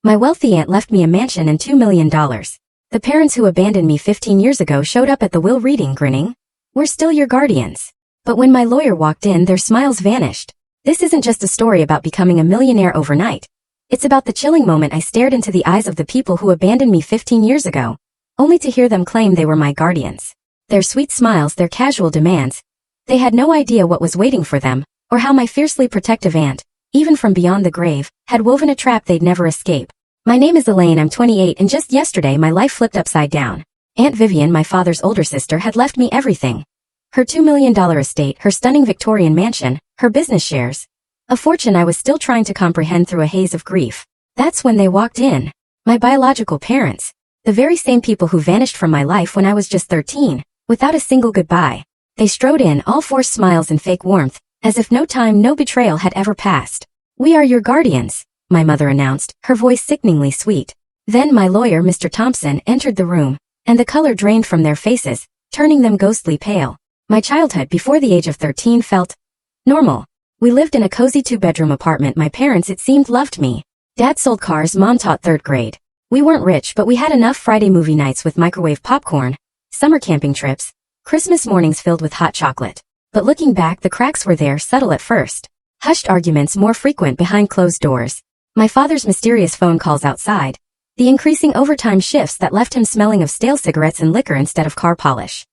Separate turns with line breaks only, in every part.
My wealthy aunt left me a mansion and $2 million. The parents who abandoned me 15 years ago showed up at the will reading, grinning. We're still your guardians. But when my lawyer walked in, their smiles vanished. This isn't just a story about becoming a millionaire overnight. It's about the chilling moment I stared into the eyes of the people who abandoned me 15 years ago, only to hear them claim they were my guardians. Their sweet smiles, their casual demands. They had no idea what was waiting for them, or how my fiercely protective aunt, even from beyond the grave, had woven a trap they'd never escape. My name is Elaine, I'm 28, and just yesterday my life flipped upside down. Aunt Vivien, my father's older sister, had left me everything. Her $2 million estate, her stunning Victorian mansion, her business shares. A fortune I was still trying to comprehend through a haze of grief. That's when they walked in. My biological parents. The very same people who vanished from my life when I was just 13, without a single goodbye. They strode in, all forced smiles and fake warmth, as if no time, no betrayal had ever passed. "We are your guardians," my mother announced, her voice sickeningly sweet. Then my lawyer, Mr. Thompson, entered the room, and the color drained from their faces, turning them ghostly pale. My childhood before the age of 13 felt normal. We lived in a cozy 2-bedroom apartment. My parents, it seemed, loved me. Dad sold cars, Mom taught 3rd grade. We weren't rich, but we had enough Friday movie nights with microwave popcorn, summer camping trips, Christmas mornings filled with hot chocolate. But looking back, the cracks were there, subtle at first. Hushed arguments more frequent behind closed doors. My father's mysterious phone calls outside. The increasing overtime shifts that left him smelling of stale cigarettes and liquor instead of car polish.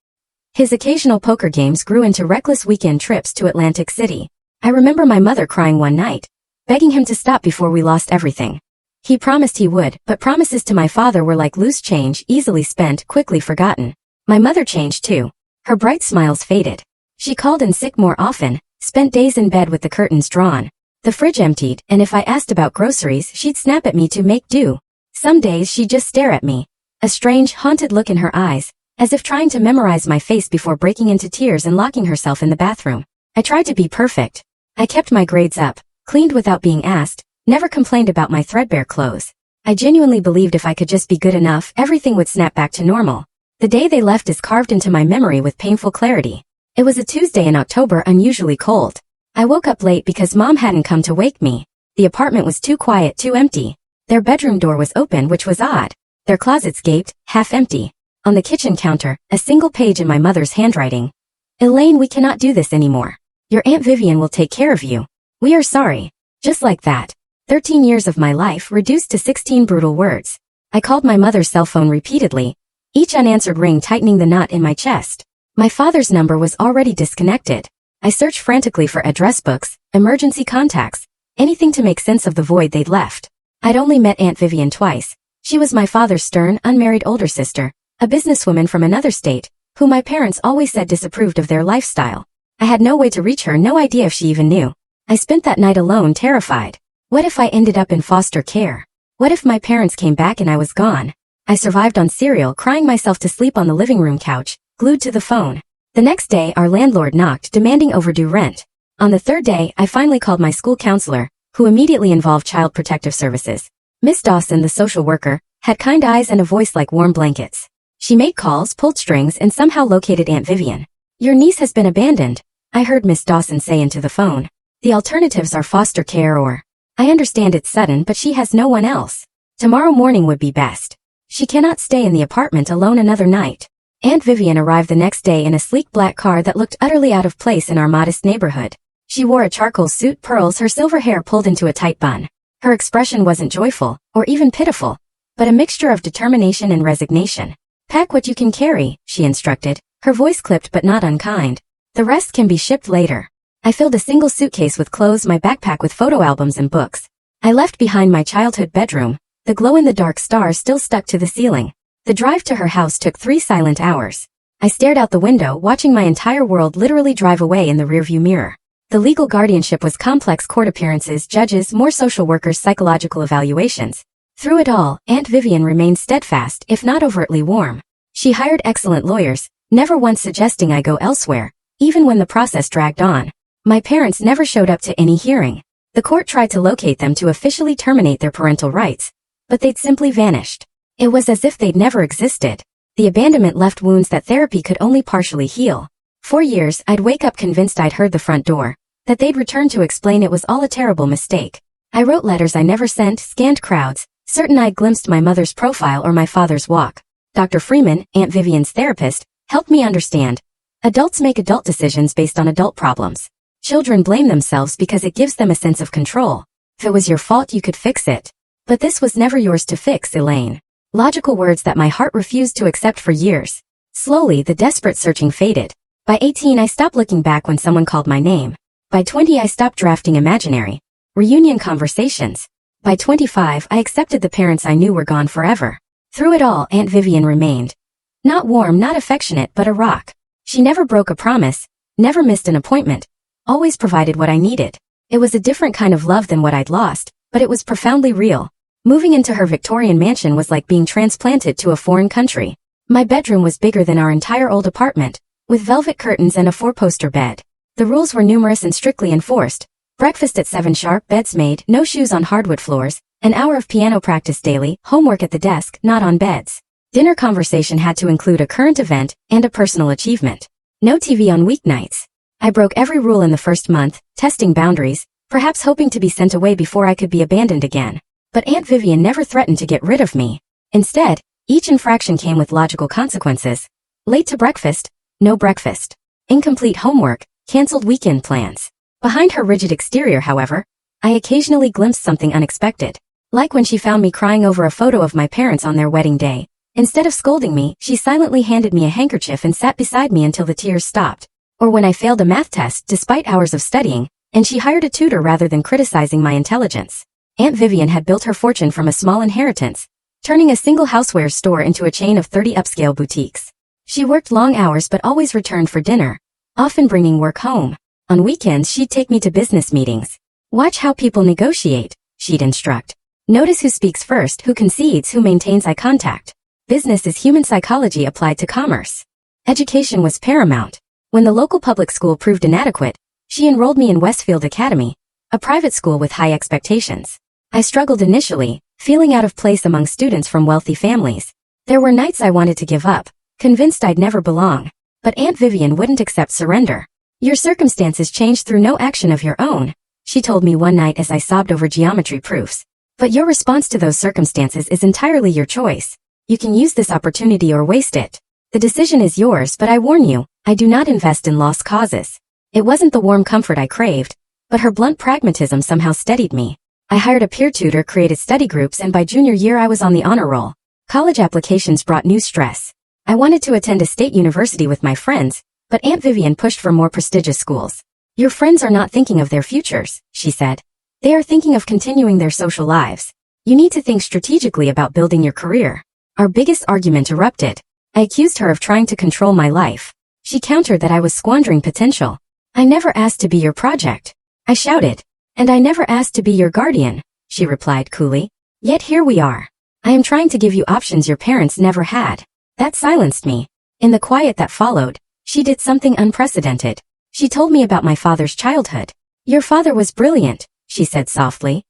His occasional poker games grew into reckless weekend trips to Atlantic City. I remember my mother crying one night, begging him to stop before we lost everything. He promised he would, but promises to my father were like loose change, easily spent, quickly forgotten. My mother changed too. Her bright smiles faded. She called in sick more often, spent days in bed with the curtains drawn. The fridge emptied, and if I asked about groceries, she'd snap at me to make do. Some days she'd just stare at me. A strange, haunted look in her eyes, as if trying to memorize my face before breaking into tears and locking herself in the bathroom. I tried to be perfect. I kept my grades up, cleaned without being asked, never complained about my threadbare clothes. I genuinely believed if I could just be good enough, everything would snap back to normal. The day they left is carved into my memory with painful clarity. It was a Tuesday in October, unusually cold. I woke up late because Mom hadn't come to wake me. The apartment was too quiet, too empty. Their bedroom door was open, which was odd. Their closets gaped, half empty. On the kitchen counter, a single page in my mother's handwriting. "Elaine, we cannot do this anymore. Your Aunt Vivien will take care of you. We are sorry." Just like that. 13 years of my life reduced to 16 brutal words. I called my mother's cell phone repeatedly, each unanswered ring tightening the knot in my chest. My father's number was already disconnected. I searched frantically for address books, emergency contacts, anything to make sense of the void they'd left. I'd only met Aunt Vivien twice. She was my father's stern, unmarried older sister, a businesswoman from another state, who my parents always said disapproved of their lifestyle. I had no way to reach her, no idea if she even knew. I spent that night alone, terrified. What if I ended up in foster care? What if my parents came back and I was gone? I survived on cereal, crying myself to sleep on the living room couch, glued to the phone. The next day, our landlord knocked, demanding overdue rent. On the 3rd day, I finally called my school counselor, who immediately involved Child Protective Services. Miss Dawson, the social worker, had kind eyes and a voice like warm blankets. She made calls, pulled strings, and somehow located Aunt Vivien. "Your niece has been abandoned," I heard Miss Dawson say into the phone. "The alternatives are foster care or—" "I understand it's sudden, but she has no one else. Tomorrow morning would be best. She cannot stay in the apartment alone another night." Aunt Vivien arrived the next day in a sleek black car that looked utterly out of place in our modest neighborhood. She wore a charcoal suit, pearls, her silver hair pulled into a tight bun. Her expression wasn't joyful, or even pitiful, but a mixture of determination and resignation. "Pack what you can carry," she instructed, her voice clipped but not unkind. "The rest can be shipped later." I filled a single suitcase with clothes, my backpack with photo albums and books. I left behind my childhood bedroom, the glow-in-the-dark stars still stuck to the ceiling. The drive to her house took 3 silent hours. I stared out the window, watching my entire world literally drive away in the rearview mirror. The legal guardianship was complex: court appearances, judges, more social workers, psychological evaluations. Through it all, Aunt Vivien remained steadfast, if not overtly warm. She hired excellent lawyers, never once suggesting I go elsewhere, even when the process dragged on. My parents never showed up to any hearing. The court tried to locate them to officially terminate their parental rights, but they'd simply vanished. It was as if they'd never existed. The abandonment left wounds that therapy could only partially heal. For years, I'd wake up convinced I'd heard the front door, that they'd return to explain it was all a terrible mistake. I wrote letters I never sent, scanned crowds, certain I'd glimpsed my mother's profile or my father's walk. Dr. Freeman, Aunt Vivien's therapist, helped me understand. Adults make adult decisions based on adult problems. Children blame themselves because it gives them a sense of control. If it was your fault, you could fix it. But this was never yours to fix, Elaine. Logical words that my heart refused to accept for years. Slowly, the desperate searching faded. By 18, I stopped looking back when someone called my name. By 20, I stopped drafting imaginary reunion conversations. By 25, I accepted the parents I knew were gone forever. Through it all, Aunt Vivien remained. Not warm, not affectionate, but a rock. She never broke a promise, never missed an appointment, always provided what I needed. It was a different kind of love than what I'd lost, but it was profoundly real. Moving into her Victorian mansion was like being transplanted to a foreign country. My bedroom was bigger than our entire old apartment, with velvet curtains and a 4-poster bed. The rules were numerous and strictly enforced. Breakfast at 7 sharp, beds made, no shoes on hardwood floors, an hour of piano practice daily, homework at the desk, not on beds. Dinner conversation had to include a current event and a personal achievement. No TV on weeknights. I broke every rule in the first month, testing boundaries, perhaps hoping to be sent away before I could be abandoned again. But Aunt Vivien never threatened to get rid of me. Instead, each infraction came with logical consequences. Late to breakfast, no breakfast. Incomplete homework, canceled weekend plans. Behind her rigid exterior, however, I occasionally glimpsed something unexpected. Like when she found me crying over a photo of my parents on their wedding day. Instead of scolding me, she silently handed me a handkerchief and sat beside me until the tears stopped. Or when I failed a math test despite hours of studying, and she hired a tutor rather than criticizing my intelligence. Aunt Vivien had built her fortune from a small inheritance, turning a single housewares store into a chain of 30 upscale boutiques. She worked long hours but always returned for dinner, often bringing work home. On weekends, she'd take me to business meetings. Watch how people negotiate, she'd instruct. Notice who speaks first, who concedes, who maintains eye contact. Business is human psychology applied to commerce. Education was paramount. When the local public school proved inadequate, she enrolled me in Westfield Academy, a private school with high expectations. I struggled initially, feeling out of place among students from wealthy families. There were nights I wanted to give up, convinced I'd never belong. But Aunt Vivien wouldn't accept surrender. Your circumstances change through no action of your own, she told me one night as I sobbed over geometry proofs. But your response to those circumstances is entirely your choice. You can use this opportunity or waste it. The decision is yours, but I warn you, I do not invest in lost causes. It wasn't the warm comfort I craved, but her blunt pragmatism somehow steadied me. I hired a peer tutor, created study groups, and by junior year I was on the honor roll. College applications brought new stress. I wanted to attend a state university with my friends, but Aunt Vivien pushed for more prestigious schools. Your friends are not thinking of their futures, she said. They are thinking of continuing their social lives. You need to think strategically about building your career. Our biggest argument erupted. I accused her of trying to control my life. She countered that I was squandering potential. I never asked to be your project, I shouted. And I never asked to be your guardian, she replied coolly. Yet here we are. I am trying to give you options your parents never had. That silenced me. In the quiet that followed, she did something unprecedented. She told me about my father's childhood. Your father was brilliant, she said softly.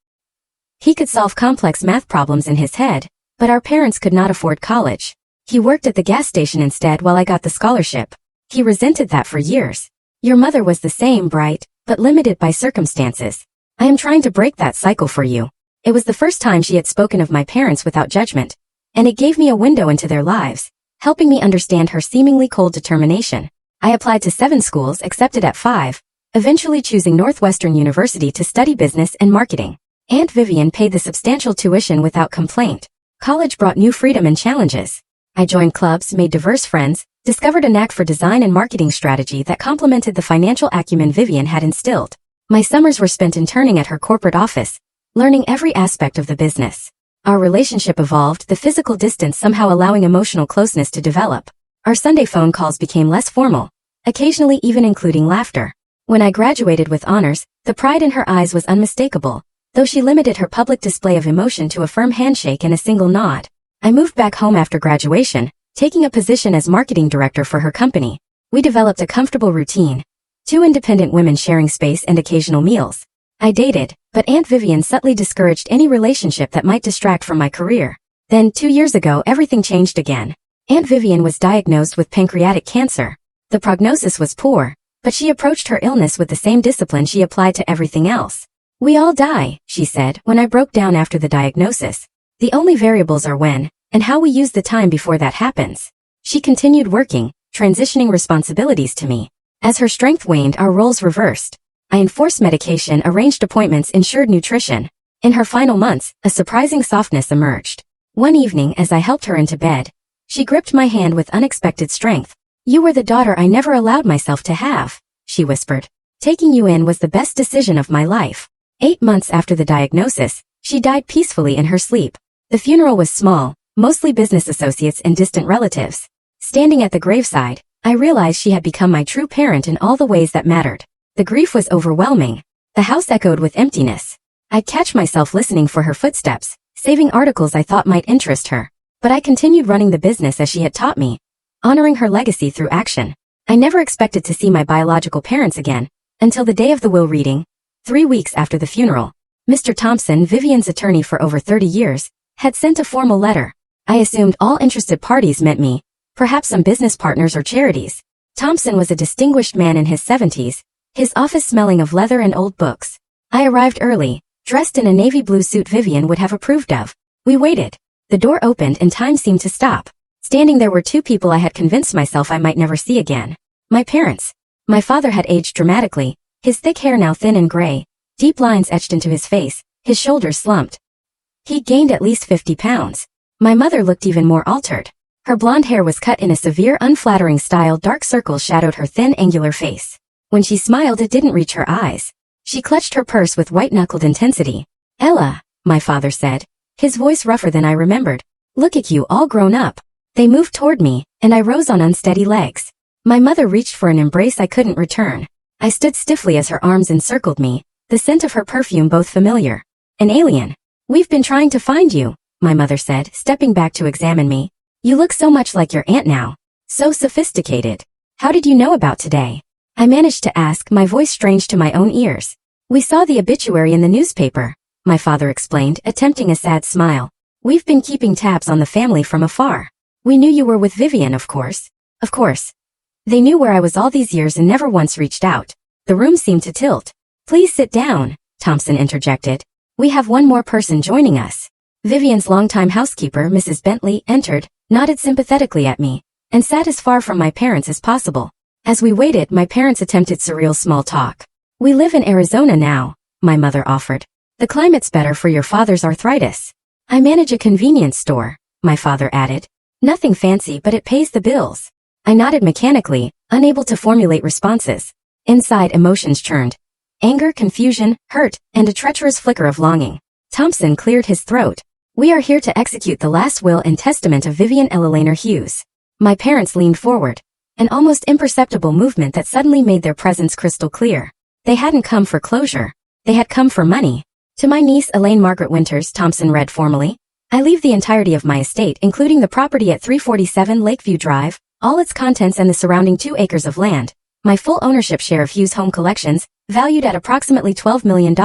He could solve complex math problems in his head, but our parents could not afford college. He worked at the gas station instead while I got the scholarship. He resented that for years. Your mother was the same, bright, but limited by circumstances. I am trying to break that cycle for you. It was the first time she had spoken of my parents without judgment, and it gave me a window into their lives, helping me understand her seemingly cold determination. I applied to 7 schools, accepted at 5, eventually choosing Northwestern University to study business and marketing. Aunt Vivien paid the substantial tuition without complaint. College brought new freedom and challenges. I joined clubs, made diverse friends, discovered a knack for design and marketing strategy that complemented the financial acumen Vivien had instilled. My summers were spent interning at her corporate office, learning every aspect of the business. Our relationship evolved, the physical distance somehow allowing emotional closeness to develop. Our Sunday phone calls became less formal, occasionally even including laughter. When I graduated with honors, the pride in her eyes was unmistakable, though she limited her public display of emotion to a firm handshake and a single nod. I moved back home after graduation, taking a position as marketing director for her company. We developed a comfortable routine. 2 independent women sharing space and occasional meals. I dated, but Aunt Vivien subtly discouraged any relationship that might distract from my career. Then 2 years ago everything changed again. Aunt Vivien was diagnosed with pancreatic cancer. The prognosis was poor, but she approached her illness with the same discipline she applied to everything else. We all die, she said when I broke down after the diagnosis. The only variables are when and how we use the time before that happens. She continued working, transitioning responsibilities to me. As her strength waned, our roles reversed. I enforced medication, arranged appointments, ensured nutrition. In her final months, a surprising softness emerged. One evening, as I helped her into bed, she gripped my hand with unexpected strength. "You were the daughter I never allowed myself to have," she whispered. "Taking you in was the best decision of my life." 8 months after the diagnosis, she died peacefully in her sleep. The funeral was small, mostly business associates and distant relatives. Standing at the graveside, I realized she had become my true parent in all the ways that mattered. The grief was overwhelming. The house echoed with emptiness. I'd catch myself listening for her footsteps, saving articles I thought might interest her. But I continued running the business as she had taught me, honoring her legacy through action. I never expected to see my biological parents again, until the day of the will reading. 3 weeks after the funeral, Mr. Thompson, Vivien's attorney for over 30 years, had sent a formal letter. I assumed all interested parties meant me, perhaps some business partners or charities. Thompson was a distinguished man in his 70s, his office smelling of leather and old books. I arrived early, dressed in a navy blue suit Vivien would have approved of. We waited. The door opened and time seemed to stop. Standing there were 2 people I had convinced myself I might never see again. My parents. My father had aged dramatically, his thick hair now thin and gray, deep lines etched into his face, his shoulders slumped. He'd gained at least 50 pounds. My mother looked even more altered. Her blonde hair was cut in a severe, unflattering style. Dark circles shadowed her thin, angular face. When she smiled, it didn't reach her eyes. She clutched her purse with white-knuckled intensity. "Ella," my father said, his voice rougher than I remembered. "Look at you, all grown up." They moved toward me, and I rose on unsteady legs. My mother reached for an embrace I couldn't return. I stood stiffly as her arms encircled me, the scent of her perfume both familiar. "An alien. We've been trying to find you," my mother said, stepping back to examine me. "You look so much like your aunt now. So sophisticated. How did you know about today?" I managed to ask, my voice strange to my own ears. "We saw the obituary in the newspaper," my father explained, attempting a sad smile. "We've been keeping tabs on the family from afar. We knew you were with Vivien, of course." Of course. They knew where I was all these years and never once reached out. The room seemed to tilt. "Please sit down," Thompson interjected. "We have one more person joining us." Vivien's longtime housekeeper, Mrs. Bentley, entered, nodded sympathetically at me, and sat as far from my parents as possible. As we waited, my parents attempted surreal small talk. "We live in Arizona now," my mother offered. "The climate's better for your father's arthritis." "I manage a convenience store," my father added. "Nothing fancy, but it pays the bills." I nodded mechanically, unable to formulate responses. Inside, emotions churned. Anger, confusion, hurt, and a treacherous flicker of longing. Thompson cleared his throat. "We are here to execute the last will and testament of Vivien Ella Hughes." My parents leaned forward. An almost imperceptible movement that suddenly made their presence crystal clear. They hadn't come for closure. They had come for money. "To my niece Elaine Margaret Winters," Thompson read formally. "I leave the entirety of my estate, including the property at 347 Lakeview Drive, all its contents and the surrounding 2 acres of land, my full ownership share of Hughes Home Collections, valued at approximately $12 million,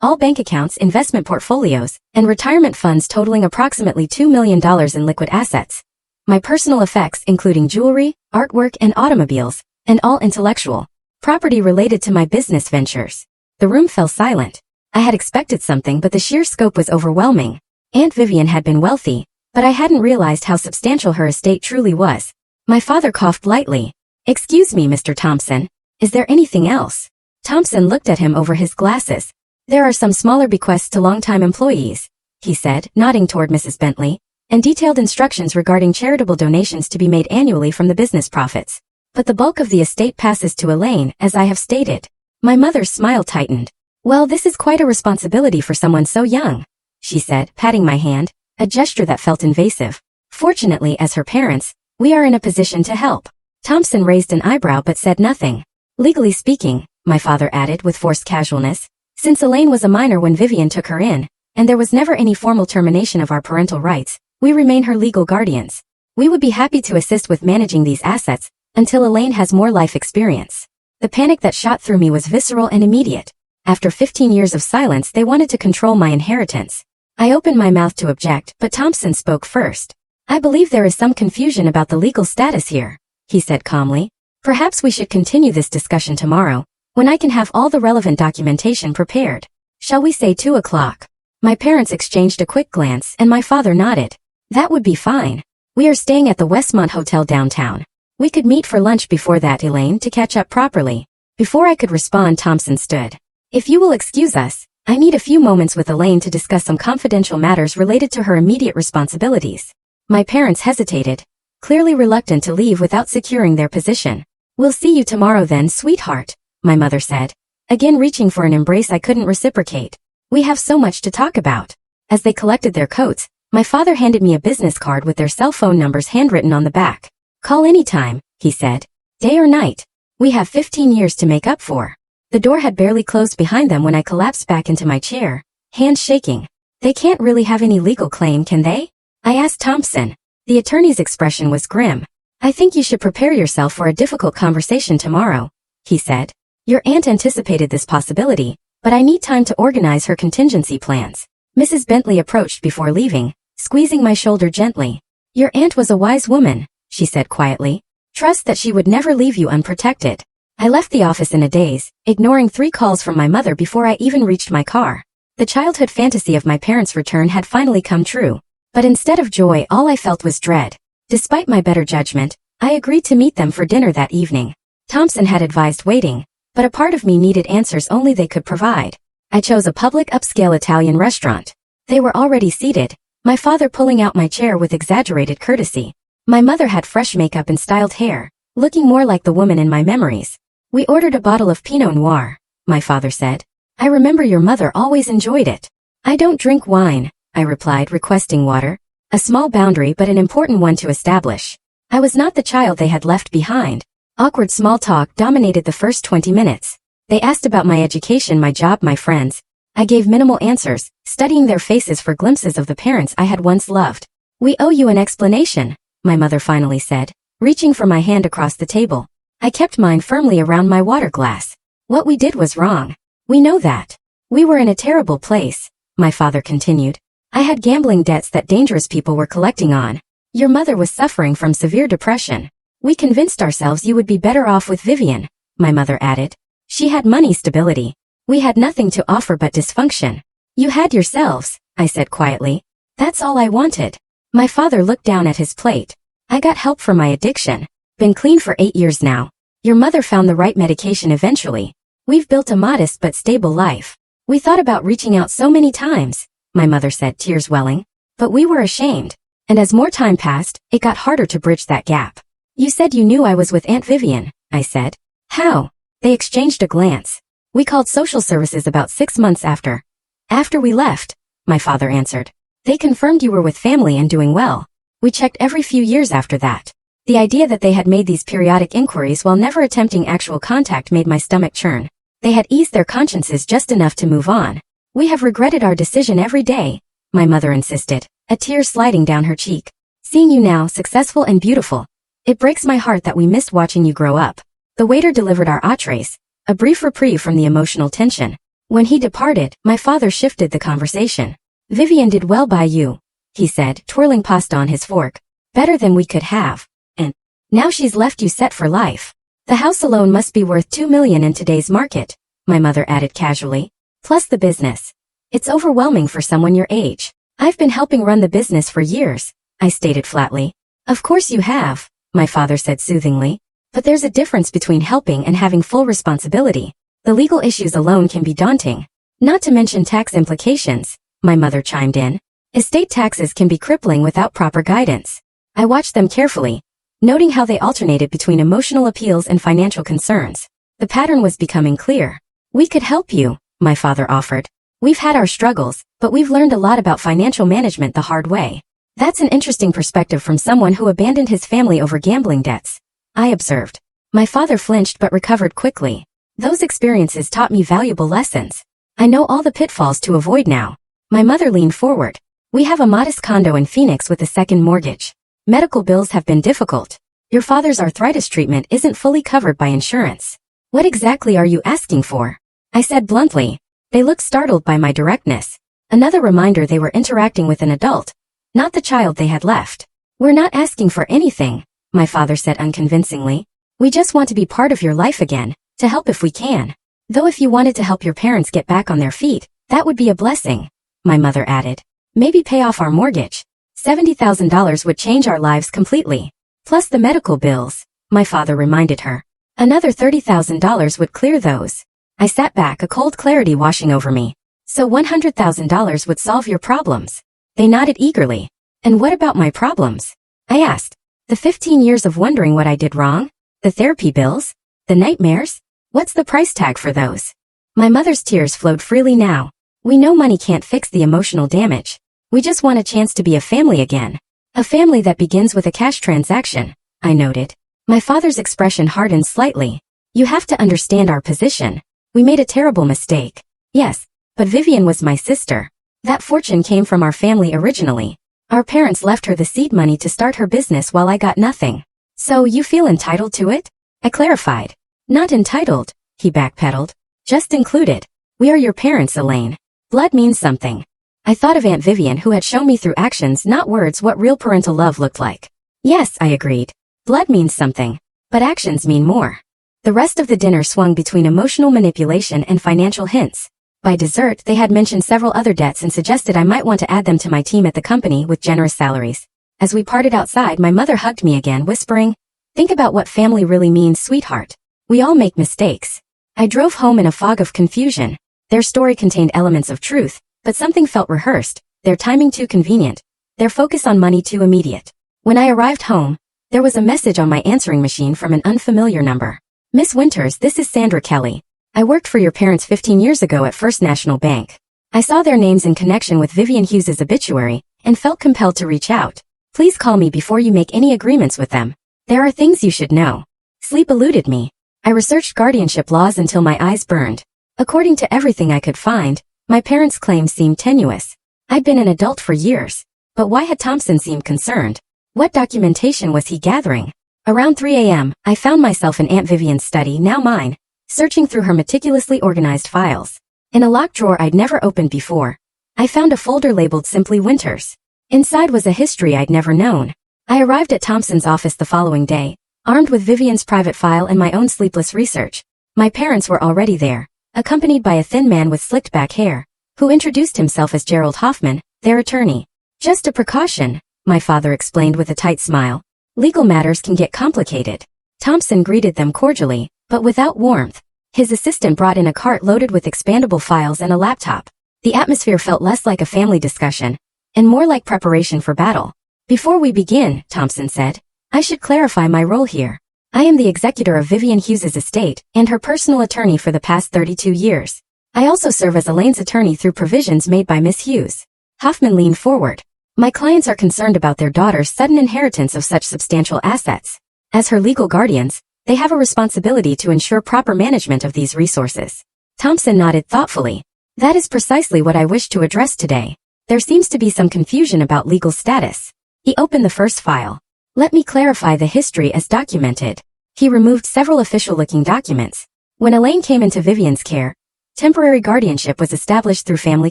all bank accounts, investment portfolios, and retirement funds totaling approximately $2 million in liquid assets. My personal effects, including jewelry, artwork, and automobiles, and all intellectual property related to my business ventures." The room fell silent. I had expected something, but the sheer scope was overwhelming. Aunt Vivien had been wealthy, but I hadn't realized how substantial her estate truly was. My father coughed lightly. "Excuse me, Mr. Thompson. Is there anything else?" Thompson looked at him over his glasses. "There are some smaller bequests to longtime employees," he said, nodding toward Mrs. Bentley, "and detailed instructions regarding charitable donations to be made annually from the business profits. But the bulk of the estate passes to Elaine, as I have stated." My mother's smile tightened. "Well, this is quite a responsibility for someone so young," she said, patting my hand, a gesture that felt invasive. "Fortunately, as her parents, we are in a position to help." Thompson raised an eyebrow but said nothing. "Legally speaking," my father added with forced casualness, "since Elaine was a minor when Vivien took her in, and there was never any formal termination of our parental rights, we remain her legal guardians. We would be happy to assist with managing these assets until Elaine has more life experience." The panic that shot through me was visceral and immediate. After 15 years of silence, they wanted to control my inheritance. I opened my mouth to object, but Thompson spoke first. "I believe there is some confusion about the legal status here," he said calmly. "Perhaps we should continue this discussion tomorrow, when I can have all the relevant documentation prepared. Shall we say 2 o'clock?" My parents exchanged a quick glance and my father nodded. That would be fine. We are staying at the Westmont Hotel downtown. We could meet for lunch before that, Elaine, to catch up properly. Before I could respond, Thompson stood. If you will excuse us, I need a few moments with Elaine to discuss some confidential matters related to her immediate responsibilities. My parents hesitated, clearly reluctant to leave without securing their position. We'll see you tomorrow then, sweetheart, my mother said. Again reaching for an embrace I couldn't reciprocate. We have so much to talk about. As they collected their coats, my father handed me a business card with their cell phone numbers handwritten on the back. Call anytime, he said. Day or night. We have 15 years to make up for. The door had barely closed behind them when I collapsed back into my chair, hands shaking. They can't really have any legal claim, can they? I asked Thompson. The attorney's expression was grim. I think you should prepare yourself for a difficult conversation tomorrow, he said. Your aunt anticipated this possibility, but I need time to organize her contingency plans. Mrs. Bentley approached before leaving, squeezing my shoulder gently. Your aunt was a wise woman, she said quietly. Trust that she would never leave you unprotected. I left the office in a daze, ignoring 3 calls from my mother before I even reached my car. The childhood fantasy of my parents' return had finally come true. But instead of joy, all I felt was dread. Despite my better judgment, I agreed to meet them for dinner that evening. Thompson had advised waiting, but a part of me needed answers only they could provide. I chose a public upscale Italian restaurant. They were already seated, my father pulling out my chair with exaggerated courtesy. My mother had fresh makeup and styled hair, looking more like the woman in my memories. We ordered a bottle of Pinot Noir, my father said. I remember your mother always enjoyed it. I don't drink wine, I replied, requesting water. A small boundary but an important one to establish. I was not the child they had left behind. Awkward small talk dominated the first 20 minutes. They asked about my education, my job, my friends. I gave minimal answers, studying their faces for glimpses of the parents I had once loved. We owe you an explanation, my mother finally said, reaching for my hand across the table. I kept mine firmly around my water glass. What we did was wrong. We know that. We were in a terrible place, my father continued. I had gambling debts that dangerous people were collecting on. Your mother was suffering from severe depression. We convinced ourselves you would be better off with Vivien, my mother added. She had money, stability. We had nothing to offer but dysfunction. You had yourselves, I said quietly. That's all I wanted. My father looked down at his plate. I got help for my addiction. Been clean for 8 years now. Your mother found the right medication eventually. We've built a modest but stable life. We thought about reaching out so many times, my mother said, tears welling. But we were ashamed. And as more time passed, it got harder to bridge that gap. You said you knew I was with Aunt Vivien, I said. How? They exchanged a glance. We called social services about 6 months after. After we left, my father answered. They confirmed you were with family and doing well. We checked every few years after that. The idea that they had made these periodic inquiries while never attempting actual contact made my stomach churn. They had eased their consciences just enough to move on. We have regretted our decision every day, my mother insisted, a tear sliding down her cheek. Seeing you now, successful and beautiful. It breaks my heart that we missed watching you grow up. The waiter delivered our entrees, a brief reprieve from the emotional tension. When he departed, my father shifted the conversation. Vivien did well by you, he said, twirling pasta on his fork. Better than we could have. And now she's left you set for life. The house alone must be worth $2 million in today's market, my mother added casually. Plus the business. It's overwhelming for someone your age. I've been helping run the business for years, I stated flatly. Of course you have, my father said soothingly. But there's a difference between helping and having full responsibility. The legal issues alone can be daunting. Not to mention tax implications, my mother chimed in. Estate taxes can be crippling without proper guidance. I watched them carefully, noting how they alternated between emotional appeals and financial concerns. The pattern was becoming clear. We could help you, my father offered. We've had our struggles, but we've learned a lot about financial management the hard way. That's an interesting perspective from someone who abandoned his family over gambling debts, I observed. My father flinched but recovered quickly. Those experiences taught me valuable lessons. I know all the pitfalls to avoid now. My mother leaned forward. We have a modest condo in Phoenix with a second mortgage. Medical bills have been difficult. Your father's arthritis treatment isn't fully covered by insurance. What exactly are you asking for? I said bluntly. They looked startled by my directness. Another reminder they were interacting with an adult, not the child they had left. We're not asking for anything, my father said unconvincingly. We just want to be part of your life again, to help if we can. Though if you wanted to help your parents get back on their feet, that would be a blessing, my mother added. Maybe pay off our mortgage. $70,000 would change our lives completely. Plus the medical bills, my father reminded her. Another $30,000 would clear those. I sat back, a cold clarity washing over me. So $100,000 would solve your problems. They nodded eagerly. And what about my problems? I asked. The 15 years of wondering what I did wrong? The therapy bills? The nightmares? What's the price tag for those? My mother's tears flowed freely now. We know money can't fix the emotional damage. We just want a chance to be a family again. A family that begins with a cash transaction, I noted. My father's expression hardened slightly. You have to understand our position. We made a terrible mistake. Yes, but Vivien was my sister. That fortune came from our family originally. Our parents left her the seed money to start her business while I got nothing. So you feel entitled to it? I clarified. Not entitled, he backpedaled. Just included. We are your parents, Elaine. Blood means something. I thought of Aunt Vivien, who had shown me through actions, not words, what real parental love looked like. Yes, I agreed. Blood means something. But actions mean more. The rest of the dinner swung between emotional manipulation and financial hints. By dessert, they had mentioned several other debts and suggested I might want to add them to my team at the company with generous salaries. As we parted outside, my mother hugged me again, whispering, "Think about what family really means, sweetheart. We all make mistakes." I drove home in a fog of confusion. Their story contained elements of truth, but something felt rehearsed, their timing too convenient, their focus on money too immediate. When I arrived home, there was a message on my answering machine from an unfamiliar number. "Miss Winters, this is Sandra Kelly. I worked for your parents 15 years ago at First National Bank. I saw their names in connection with Vivien Hughes's obituary and felt compelled to reach out. Please call me before you make any agreements with them. There are things you should know." Sleep eluded me. I researched guardianship laws until my eyes burned. According to everything I could find, my parents' claims seemed tenuous. I'd been an adult for years. But why had Thompson seemed concerned? What documentation was he gathering? Around 3 a.m., I found myself in Aunt Vivien's study, now mine, searching through her meticulously organized files. In a locked drawer I'd never opened before, I found a folder labeled simply Winters. Inside was a history I'd never known. I arrived at Thompson's office the following day, armed with Vivien's private file and my own sleepless research. My parents were already there, accompanied by a thin man with slicked back hair, who introduced himself as Gerald Hoffman, their attorney. "Just a precaution," my father explained with a tight smile. "Legal matters can get complicated." Thompson greeted them cordially, but without warmth. His assistant brought in a cart loaded with expandable files and a laptop. The atmosphere felt less like a family discussion, and more like preparation for battle. "Before we begin," Thompson said, "I should clarify my role here. I am the executor of Vivien Hughes's estate and her personal attorney for the past 32 years. I also serve as Elaine's attorney through provisions made by Miss Hughes." Hoffman leaned forward. "My clients are concerned about their daughter's sudden inheritance of such substantial assets. As her legal guardians, they have a responsibility to ensure proper management of these resources." Thompson nodded thoughtfully. "That is precisely what I wish to address today. There seems to be some confusion about legal status." He opened the first file. "Let me clarify the history as documented." He removed several official-looking documents. When Elaine came into Vivien's care, temporary guardianship was established through family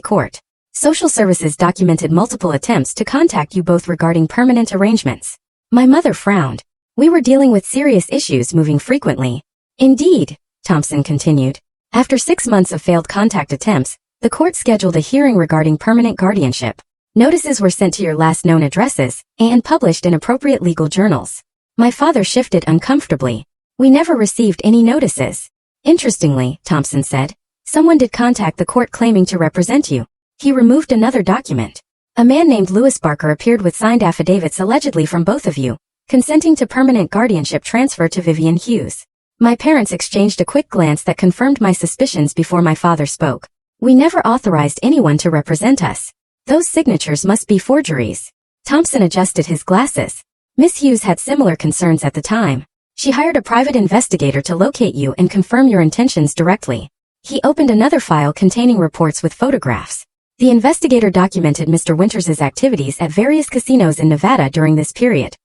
court. Social services documented multiple attempts to contact you both regarding permanent arrangements. My mother frowned. "We were dealing with serious issues moving frequently." "Indeed," Thompson continued. "After 6 months of failed contact attempts, the court scheduled a hearing regarding permanent guardianship. Notices were sent to your last known addresses and published in appropriate legal journals." My father shifted uncomfortably. "We never received any notices." "Interestingly," Thompson said, "someone did contact the court claiming to represent you." He removed another document. "A man named Louis Barker appeared with signed affidavits allegedly from both of you, consenting to permanent guardianship transfer to Vivien Hughes." My parents exchanged a quick glance that confirmed my suspicions before my father spoke. "We never authorized anyone to represent us. Those signatures must be forgeries." Thompson adjusted his glasses. "Miss Hughes had similar concerns at the time. She hired a private investigator to locate you and confirm your intentions directly." He opened another file containing reports with photographs. The investigator documented Mr. Winters' activities at various casinos in Nevada during this period.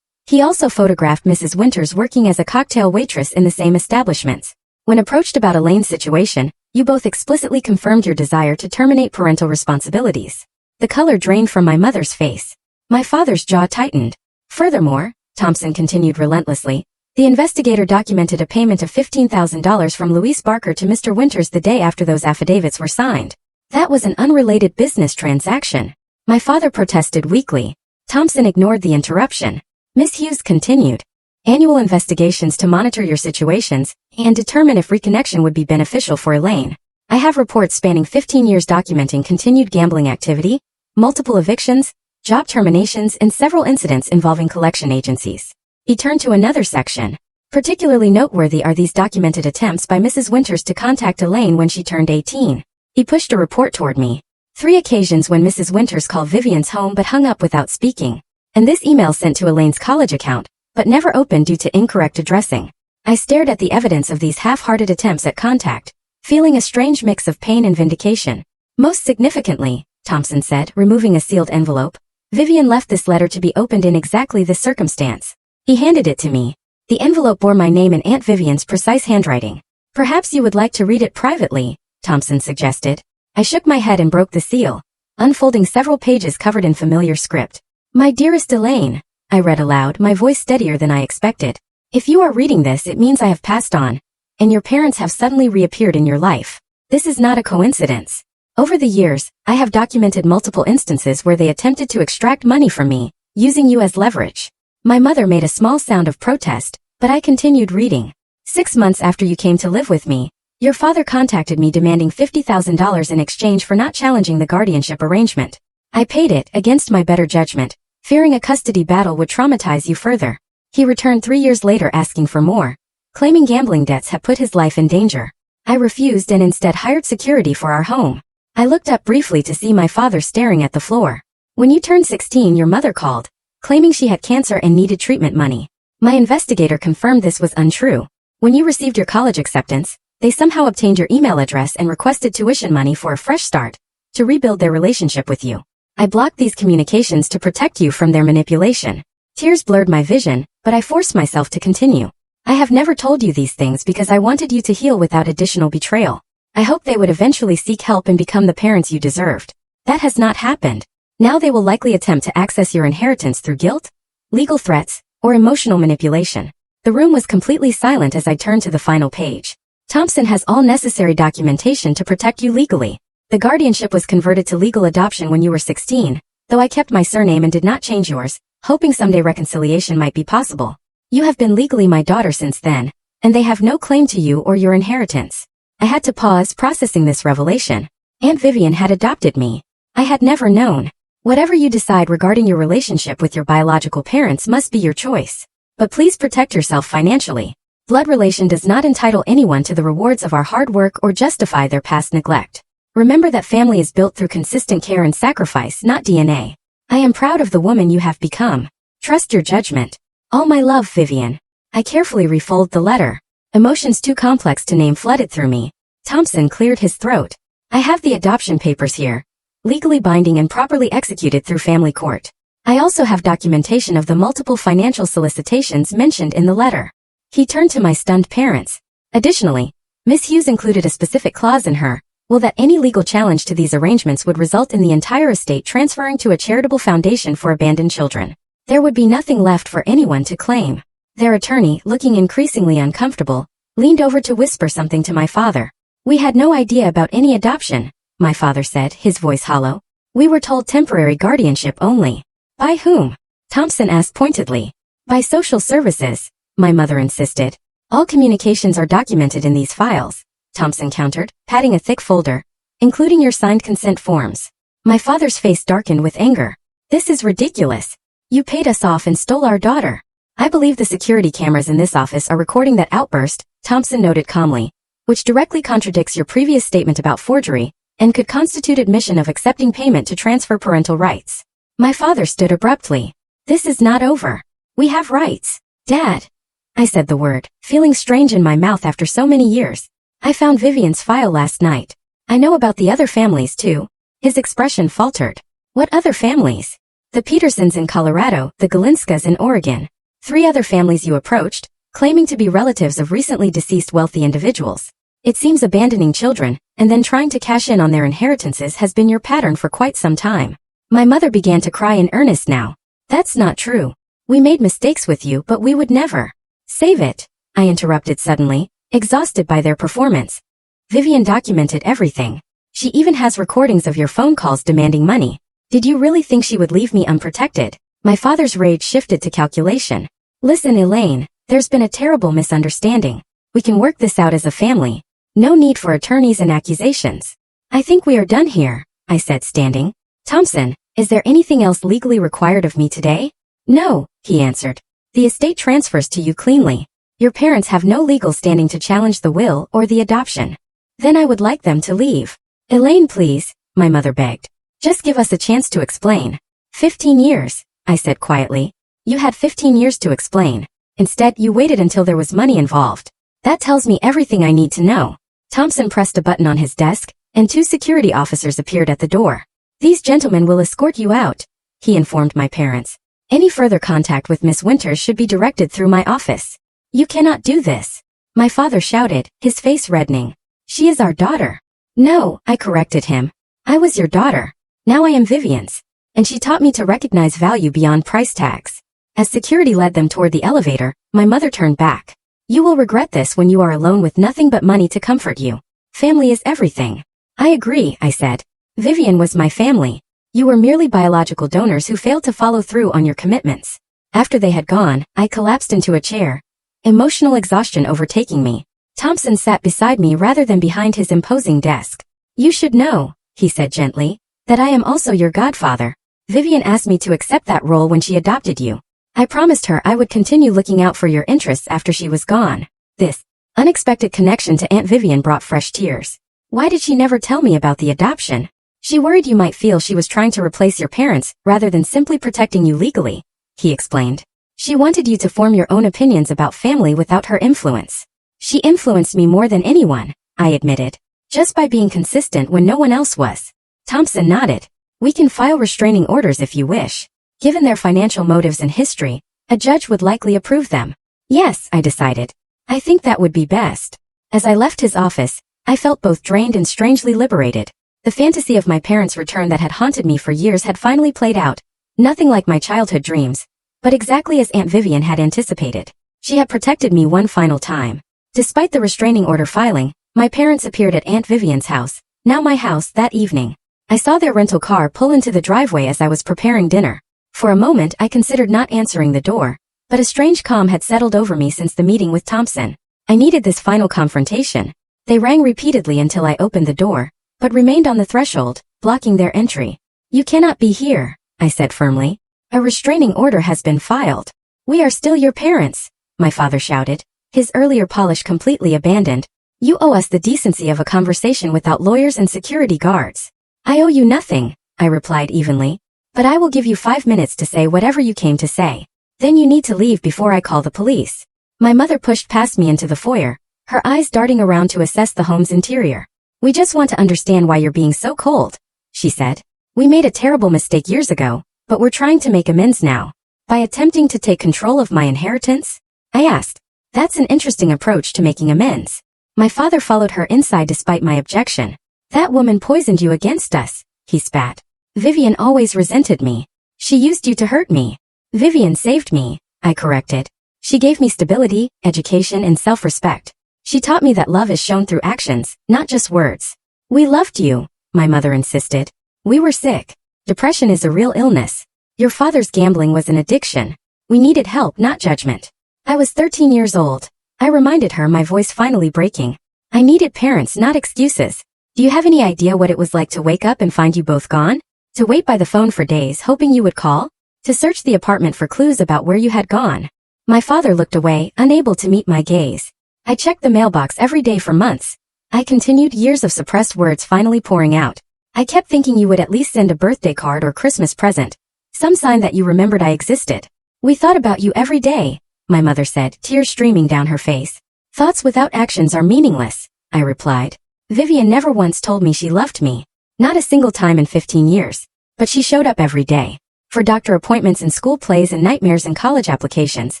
He also photographed Mrs. Winters working as a cocktail waitress in the same establishments. When approached about Elaine's situation, you both explicitly confirmed your desire to terminate parental responsibilities. The color drained from my mother's face. My father's jaw tightened. "Furthermore," Thompson continued relentlessly, "the investigator documented a payment of $15,000 from Louise Barker to Mr. Winters the day after those affidavits were signed. That was an unrelated business transaction. My father protested weakly. Thompson ignored the interruption. Miss Hughes continued. Annual investigations to monitor your situations and determine if reconnection would be beneficial for Elaine. I have reports spanning 15 years documenting continued gambling activity, multiple evictions, job terminations, and several incidents involving collection agencies. He turned to another section. Particularly noteworthy are these documented attempts by Mrs. Winters to contact Elaine when she turned 18. He pushed a report toward me. 3 occasions when Mrs. Winters called Vivien's home but hung up without speaking. And this email sent to Elaine's college account, but never opened due to incorrect addressing. I stared at the evidence of these half-hearted attempts at contact, feeling a strange mix of pain and vindication. Most significantly, Thompson said, removing a sealed envelope, Vivien left this letter to be opened in exactly this circumstance. He handed it to me. The envelope bore my name and Aunt Vivien's precise handwriting. Perhaps you would like to read it privately, Thompson suggested. I shook my head and broke the seal, unfolding several pages covered in familiar script. My dearest Elaine, I read aloud, my voice steadier than I expected. If you are reading this, it means I have passed on, and your parents have suddenly reappeared in your life. This is not a coincidence. Over the years, I have documented multiple instances where they attempted to extract money from me, using you as leverage. My mother made a small sound of protest, but I continued reading. 6 months after you came to live with me, your father contacted me demanding $50,000 in exchange for not challenging the guardianship arrangement. I paid it against my better judgment, fearing a custody battle would traumatize you further. He returned 3 years later asking for more, claiming gambling debts had put his life in danger. I refused and instead hired security for our home. I looked up briefly to see my father staring at the floor. When you turned 16, your mother called, claiming she had cancer and needed treatment money. My investigator confirmed this was untrue. When you received your college acceptance, they somehow obtained your email address and requested tuition money for a fresh start, to rebuild their relationship with you. I blocked these communications to protect you from their manipulation. Tears blurred my vision, but I forced myself to continue. I have never told you these things because I wanted you to heal without additional betrayal. I hoped they would eventually seek help and become the parents you deserved. That has not happened. Now they will likely attempt to access your inheritance through guilt, legal threats, or emotional manipulation. The room was completely silent as I turned to the final page. Thompson has all necessary documentation to protect you legally. The guardianship was converted to legal adoption when you were 16, though I kept my surname and did not change yours, hoping someday reconciliation might be possible. You have been legally my daughter since then, and they have no claim to you or your inheritance. I had to pause processing this revelation. Aunt Vivien had adopted me. I had never known. Whatever you decide regarding your relationship with your biological parents must be your choice. But please protect yourself financially. Blood relation does not entitle anyone to the rewards of our hard work or justify their past neglect. Remember that family is built through consistent care and sacrifice, not DNA. I am proud of the woman you have become. Trust your judgment. All my love, Vivien. I carefully refolded the letter. Emotions too complex to name flooded through me. Thompson cleared his throat. I have the adoption papers here, legally binding and properly executed through family court. I also have documentation of the multiple financial solicitations mentioned in the letter. He turned to my stunned parents. Additionally, Miss Hughes included a specific clause in her will that any legal challenge to these arrangements would result in the entire estate transferring to a charitable foundation for abandoned children. There would be nothing left for anyone to claim. Their attorney, looking increasingly uncomfortable, leaned over to whisper something to my father. We had no idea about any adoption, my father said, his voice hollow. We were told temporary guardianship only. By whom? Thompson asked pointedly. By social services, my mother insisted. All communications are documented in these files, Thompson countered, patting a thick folder, including your signed consent forms. My father's face darkened with anger. This is ridiculous. You paid us off and stole our daughter. I believe the security cameras in this office are recording that outburst, Thompson noted calmly, which directly contradicts your previous statement about forgery, and could constitute admission of accepting payment to transfer parental rights. My father stood abruptly. This is not over. We have rights. Dad. I said the word, feeling strange in my mouth after so many years. I found Vivien's file last night. I know about the other families too. His expression faltered. What other families? The Petersons in Colorado, the Galinskas in Oregon. 3 other families you approached, claiming to be relatives of recently deceased wealthy individuals. It seems abandoning children, and then trying to cash in on their inheritances has been your pattern for quite some time. My mother began to cry in earnest now. That's not true. We made mistakes with you, but we would never. Save it, I interrupted suddenly, exhausted by their performance. Vivien documented everything. She even has recordings of your phone calls demanding money. Did you really think she would leave me unprotected? My father's rage shifted to calculation. Listen, Elaine, there's been a terrible misunderstanding. We can work this out as a family. No need for attorneys and accusations. I think we are done here, I said, standing. Thompson, is there anything else legally required of me today? No, he answered. The estate transfers to you cleanly. Your parents have no legal standing to challenge the will or the adoption. Then I would like them to leave. Elaine, please, my mother begged. Just give us a chance to explain. 15 years, I said quietly. You had 15 years to explain. Instead, you waited until there was money involved. That tells me everything I need to know. Thompson pressed a button on his desk, and 2 security officers appeared at the door. These gentlemen will escort you out, he informed my parents. Any further contact with Miss Winters should be directed through my office. You cannot do this, my father shouted, his face reddening. She is our daughter. No, I corrected him. I was your daughter. Now I am Vivien's. And she taught me to recognize value beyond price tags. As security led them toward the elevator, my mother turned back. You will regret this when you are alone with nothing but money to comfort you. Family is everything. I agree, I said. Vivien was my family. You were merely biological donors who failed to follow through on your commitments. After they had gone, I collapsed into a chair, emotional exhaustion overtaking me. Thompson sat beside me rather than behind his imposing desk. You should know, he said gently, that I am also your godfather. Vivien asked me to accept that role when she adopted you. I promised her I would continue looking out for your interests after she was gone. This unexpected connection to Aunt Vivien brought fresh tears. Why did she never tell me about the adoption? She worried you might feel she was trying to replace your parents rather than simply protecting you legally, he explained. She wanted you to form your own opinions about family without her influence. She influenced me more than anyone, I admitted, just by being consistent when no one else was. Thompson nodded. We can file restraining orders if you wish. Given their financial motives and history, a judge would likely approve them. Yes, I decided. I think that would be best. As I left his office, I felt both drained and strangely liberated. The fantasy of my parents' return that had haunted me for years had finally played out. Nothing like my childhood dreams, but exactly as Aunt Vivien had anticipated. She had protected me one final time. Despite the restraining order filing, my parents appeared at Aunt Vivien's house, now my house, that evening. I saw their rental car pull into the driveway as I was preparing dinner. For a moment I considered not answering the door, but a strange calm had settled over me since the meeting with Thompson. I needed this final confrontation. They rang repeatedly until I opened the door, but remained on the threshold, blocking their entry. You cannot be here, I said firmly. A restraining order has been filed. We are still your parents, my father shouted, his earlier polish completely abandoned. You owe us the decency of a conversation without lawyers and security guards. I owe you nothing, I replied evenly. But I will give you 5 minutes to say whatever you came to say. Then you need to leave before I call the police. My mother pushed past me into the foyer, her eyes darting around to assess the home's interior. We just want to understand why you're being so cold, she said. We made a terrible mistake years ago, but we're trying to make amends now. By attempting to take control of my inheritance? I asked. That's an interesting approach to making amends. My father followed her inside despite my objection. That woman poisoned you against us, he spat. Vivien always resented me. She used you to hurt me. Vivien saved me, I corrected. She gave me stability, education, and self-respect. She taught me that love is shown through actions, not just words. We loved you, my mother insisted. We were sick. Depression is a real illness. Your father's gambling was an addiction. We needed help, not judgment. I was 13 years old. I reminded her, my voice finally breaking. I needed parents, not excuses. Do you have any idea what it was like to wake up and find you both gone? To wait by the phone for days hoping you would call? To search the apartment for clues about where you had gone? My father looked away, unable to meet my gaze. I checked the mailbox every day for months. I continued, years of suppressed words finally pouring out. I kept thinking you would at least send a birthday card or Christmas present. Some sign that you remembered I existed. We thought about you every day, my mother said, tears streaming down her face. Thoughts without actions are meaningless, I replied. Vivien never once told me she loved me. Not a single time in 15 years. But she showed up every day. For doctor appointments and school plays and nightmares and college applications.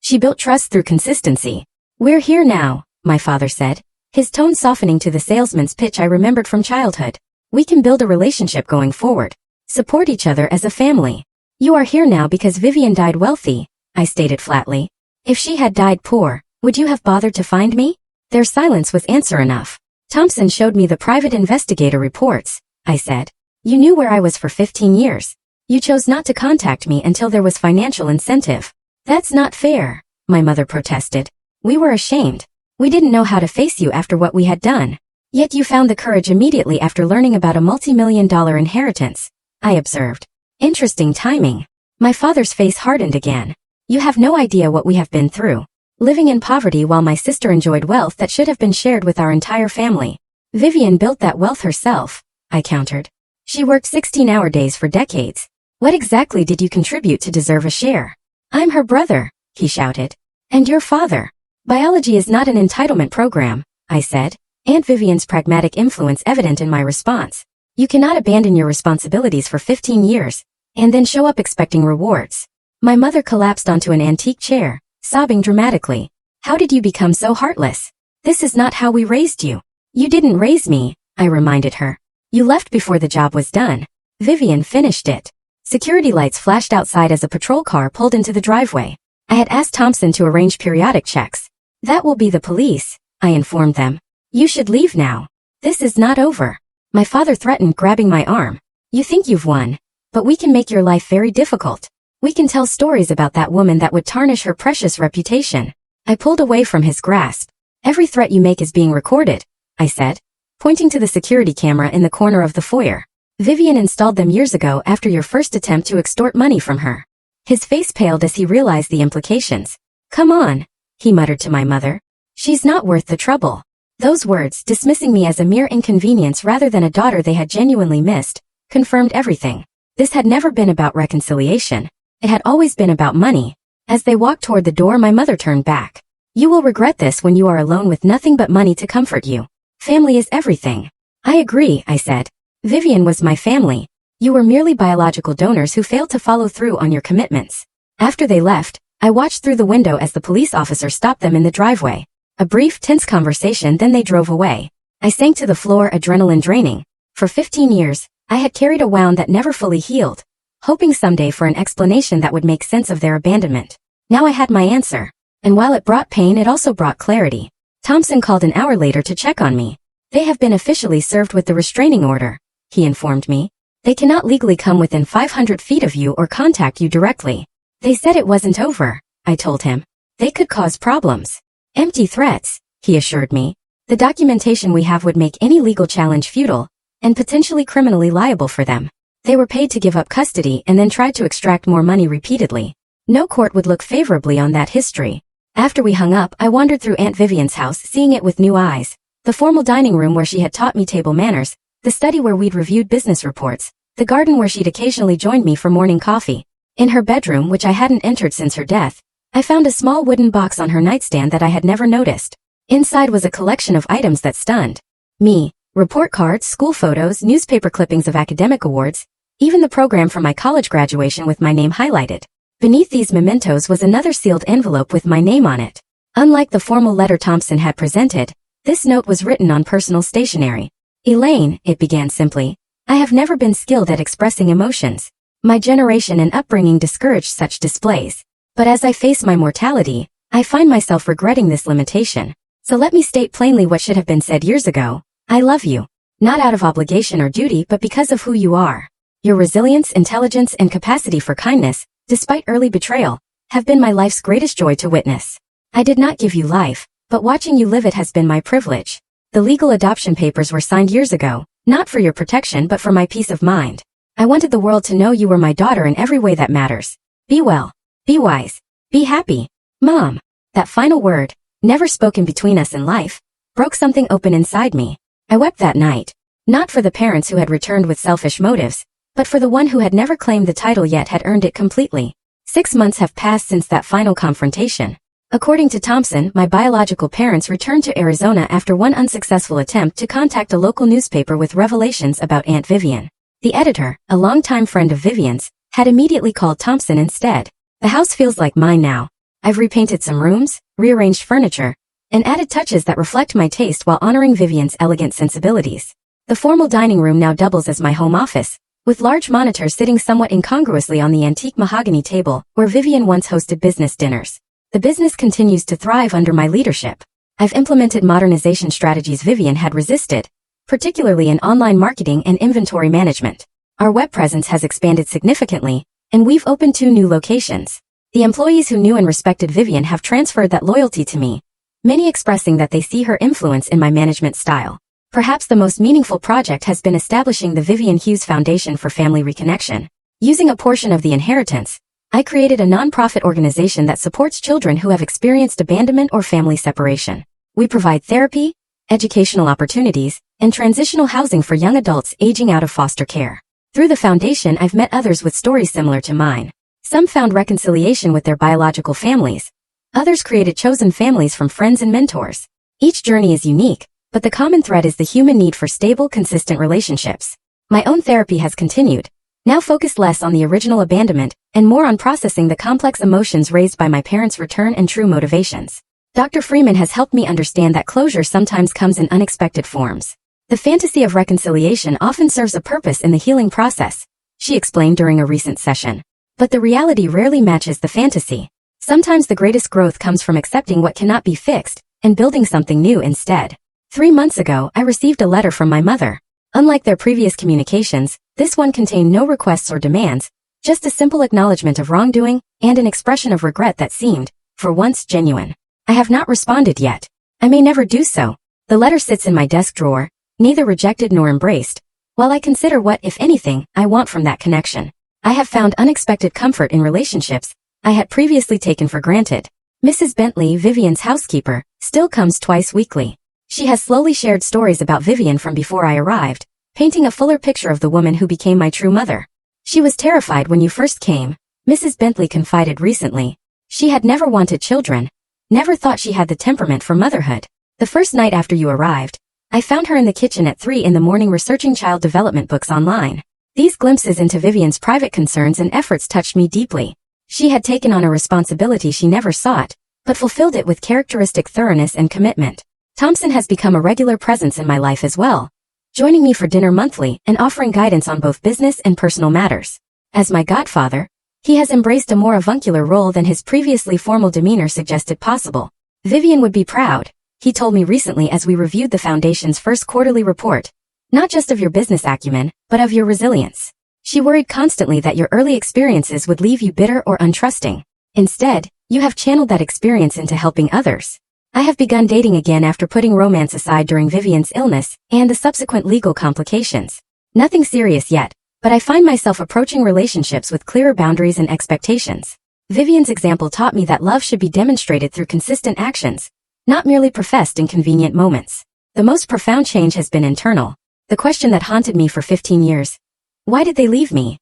She built trust through consistency. We're here now, my father said, his tone softening to the salesman's pitch I remembered from childhood. We can build a relationship going forward. Support each other as a family. You are here now because Vivien died wealthy, I stated flatly. If she had died poor, would you have bothered to find me? Their silence was answer enough. Thompson showed me the private investigator reports, I said. You knew where I was for 15 years. You chose not to contact me until there was financial incentive. That's not fair, my mother protested. We were ashamed. We didn't know how to face you after what we had done. Yet you found the courage immediately after learning about a multi-million-dollar inheritance, I observed. Interesting timing. My father's face hardened again. You have no idea what we have been through. Living in poverty while my sister enjoyed wealth that should have been shared with our entire family. Vivien built that wealth herself, I countered. She worked 16-hour days for decades. What exactly did you contribute to deserve a share? I'm her brother, he shouted. And your father. Biology is not an entitlement program, I said. Aunt Vivien's pragmatic influence evident in my response. You cannot abandon your responsibilities for 15 years, and then show up expecting rewards. My mother collapsed onto an antique chair, sobbing dramatically. How did you become so heartless? This is not how we raised you. You didn't raise me, I reminded her. You left before the job was done. Vivien finished it. Security lights flashed outside as a patrol car pulled into the driveway. I had asked Thompson to arrange periodic checks. That will be the police, I informed them. You should leave now. This is not over. My father threatened, grabbing my arm. You think you've won, but we can make your life very difficult. We can tell stories about that woman that would tarnish her precious reputation. I pulled away from his grasp. Every threat you make is being recorded, I said, pointing to the security camera in the corner of the foyer. Vivien installed them years ago after your first attempt to extort money from her. His face paled as he realized the implications. Come on, he muttered to my mother. She's not worth the trouble. Those words, dismissing me as a mere inconvenience rather than a daughter they had genuinely missed, confirmed everything. This had never been about reconciliation. It had always been about money. As they walked toward the door, my mother turned back. You will regret this when you are alone with nothing but money to comfort you. Family is everything. I agree, I said. Vivien was my family. You were merely biological donors who failed to follow through on your commitments. After they left, I watched through the window as the police officer stopped them in the driveway. A brief, tense conversation, then they drove away. I sank to the floor, adrenaline draining. For 15 years, I had carried a wound that never fully healed, hoping someday for an explanation that would make sense of their abandonment. Now I had my answer. And while it brought pain, it also brought clarity. Thompson called an hour later to check on me. They have been officially served with the restraining order, he informed me. They cannot legally come within 500 feet of you or contact you directly. They said it wasn't over, I told him. They could cause problems. Empty threats, he assured me. The documentation we have would make any legal challenge futile, and potentially criminally liable for them. They were paid to give up custody and then tried to extract more money repeatedly. No court would look favorably on that history. After we hung up, I wandered through Aunt Vivien's house, seeing it with new eyes. The formal dining room where she had taught me table manners, the study where we'd reviewed business reports, the garden where she'd occasionally joined me for morning coffee. In her bedroom, which I hadn't entered since her death, I found a small wooden box on her nightstand that I had never noticed. Inside was a collection of items that stunned me. Report cards, school photos, newspaper clippings of academic awards, even the program for my college graduation with my name highlighted. Beneath these mementos was another sealed envelope with my name on it. Unlike the formal letter Thompson had presented, this note was written on personal stationery. Elaine, it began simply, I have never been skilled at expressing emotions. My generation and upbringing discouraged such displays. But as I face my mortality, I find myself regretting this limitation. So let me state plainly what should have been said years ago. I love you. Not out of obligation or duty, but because of who you are. Your resilience, intelligence, and capacity for kindness, despite early betrayal, have been my life's greatest joy to witness. I did not give you life, but watching you live it has been my privilege. The legal adoption papers were signed years ago, not for your protection but for my peace of mind. I wanted the world to know you were my daughter in every way that matters. Be well. Be wise. Be happy. Mom. That final word, never spoken between us in life, broke something open inside me. I wept that night. Not for the parents who had returned with selfish motives, but for the one who had never claimed the title yet had earned it completely. 6 months have passed since that final confrontation. According to Thompson, my biological parents returned to Arizona after one unsuccessful attempt to contact a local newspaper with revelations about Aunt Vivien. The editor, a longtime friend of Vivien's, had immediately called Thompson instead. The house feels like mine now. I've repainted some rooms, rearranged furniture, and added touches that reflect my taste while honoring Vivien's elegant sensibilities. The formal dining room now doubles as my home office, with large monitors sitting somewhat incongruously on the antique mahogany table where Vivien once hosted business dinners. The business continues to thrive under my leadership. I've implemented modernization strategies Vivien had resisted, particularly in online marketing and inventory management. Our web presence has expanded significantly, and we've opened 2 new locations. The employees who knew and respected Vivien have transferred that loyalty to me, many expressing that they see her influence in my management style. Perhaps the most meaningful project has been establishing the Vivien Hughes Foundation for Family Reconnection. Using a portion of the inheritance, I created a nonprofit organization that supports children who have experienced abandonment or family separation. We provide therapy, educational opportunities, and transitional housing for young adults aging out of foster care. Through the foundation, I've met others with stories similar to mine. Some found reconciliation with their biological families. Others created chosen families from friends and mentors. Each journey is unique, but the common thread is the human need for stable, consistent relationships. My own therapy has continued, now focused less on the original abandonment and more on processing the complex emotions raised by my parents' return and true motivations. Dr. Freeman has helped me understand that closure sometimes comes in unexpected forms. The fantasy of reconciliation often serves a purpose in the healing process, she explained during a recent session. But the reality rarely matches the fantasy. Sometimes the greatest growth comes from accepting what cannot be fixed and building something new instead. 3 months ago, I received a letter from my mother. Unlike their previous communications, this one contained no requests or demands, just a simple acknowledgement of wrongdoing and an expression of regret that seemed, for once, genuine. I have not responded yet. I may never do so. The letter sits in my desk drawer, neither rejected nor embraced, while I consider what, if anything, I want from that connection. I have found unexpected comfort in relationships I had previously taken for granted. Mrs. Bentley, Vivien's housekeeper, still comes twice weekly. She has slowly shared stories about Vivien from before I arrived, painting a fuller picture of the woman who became my true mother. She was terrified when you first came, Mrs. Bentley confided recently. She had never wanted children, never thought she had the temperament for motherhood. The first night after you arrived, I found her in the kitchen at 3 in the morning researching child development books online. These glimpses into Vivien's private concerns and efforts touched me deeply. She had taken on a responsibility she never sought, but fulfilled it with characteristic thoroughness and commitment. Thompson has become a regular presence in my life as well, joining me for dinner monthly and offering guidance on both business and personal matters. As my godfather, he has embraced a more avuncular role than his previously formal demeanor suggested possible. Vivien would be proud, he told me recently as we reviewed the Foundation's first quarterly report, not just of your business acumen, but of your resilience. She worried constantly that your early experiences would leave you bitter or untrusting. Instead, you have channeled that experience into helping others. I have begun dating again after putting romance aside during Vivien's illness and the subsequent legal complications. Nothing serious yet, but I find myself approaching relationships with clearer boundaries and expectations. Vivien's example taught me that love should be demonstrated through consistent actions, not merely professed in convenient moments. The most profound change has been internal. The question that haunted me for 15 years, why did they leave me,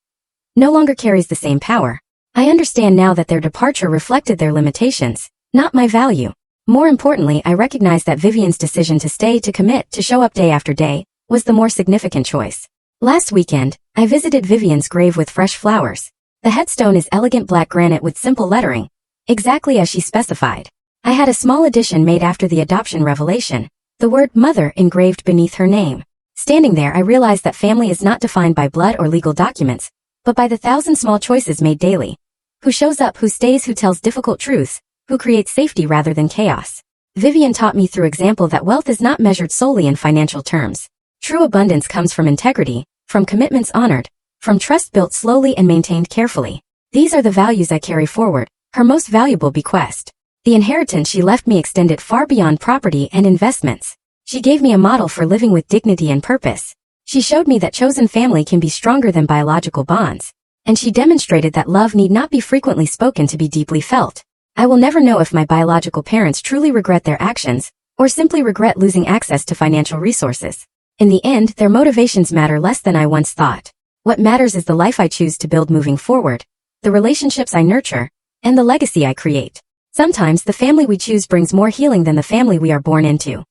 no longer carries the same power. I understand now that their departure reflected their limitations, not my value. More importantly, I recognize that Vivien's decision to stay, to commit, to show up day after day, was the more significant choice. Last weekend, I visited Vivien's grave with fresh flowers. The headstone is elegant black granite with simple lettering, exactly as she specified. I had a small addition made after the adoption revelation, the word mother engraved beneath her name. Standing there, I realized that family is not defined by blood or legal documents, but by the 1,000 small choices made daily. Who shows up, who stays, who tells difficult truths, who creates safety rather than chaos. Vivien taught me through example that wealth is not measured solely in financial terms. True abundance comes from integrity, from commitments honored, from trust built slowly and maintained carefully. These are the values I carry forward, her most valuable bequest. The inheritance she left me extended far beyond property and investments. She gave me a model for living with dignity and purpose. She showed me that chosen family can be stronger than biological bonds. And she demonstrated that love need not be frequently spoken to be deeply felt. I will never know if my biological parents truly regret their actions, or simply regret losing access to financial resources. In the end, their motivations matter less than I once thought. What matters is the life I choose to build moving forward, the relationships I nurture, and the legacy I create. Sometimes the family we choose brings more healing than the family we are born into.